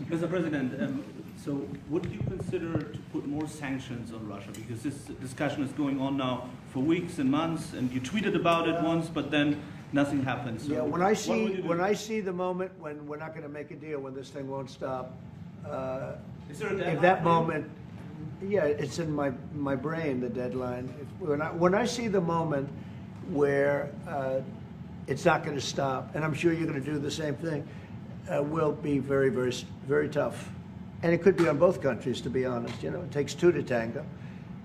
Mr. President, so would you consider to put more sanctions on Russia? Because this discussion is going on now for weeks and months, and you tweeted about it once, but then nothing happens. So Yeah, when I I see the moment when we're not going to make a deal, when this thing won't stop, is there a deadline? at that moment, yeah, it's in my brain, the deadline. When I see the moment where it's not going to stop, and I'm sure you're going to do the same thing, will be very, very, very tough. And it could be on both countries, to be honest. You know, it takes two to tango.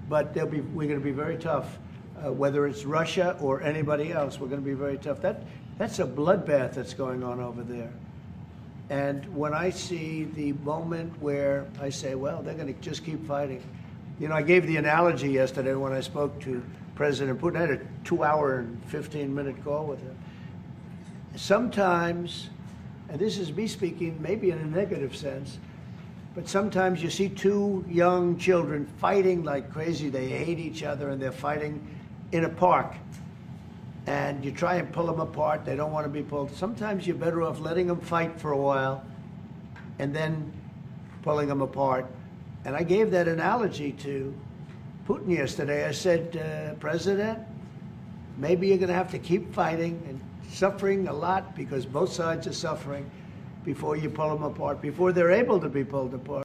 But we're going to be very tough. Whether it's Russia or anybody else, we're going to be very tough. That's a bloodbath that's going on over there. And when I see the moment where I say, well, they're going to just keep fighting. You know, I gave the analogy yesterday when I spoke to President Putin. I had a 2-hour and 15-minute call with him. Sometimes, and this is me speaking maybe in a negative sense, but sometimes you see two young children fighting like crazy. They hate each other and they're fighting in a park. And you try and pull them apart. They don't want to be pulled. Sometimes you're better off letting them fight for a while and then pulling them apart. And I gave that analogy to Putin yesterday. I said, President, maybe you're going to have to keep fighting and suffering a lot because both sides are suffering before you pull them apart, before they're able to be pulled apart.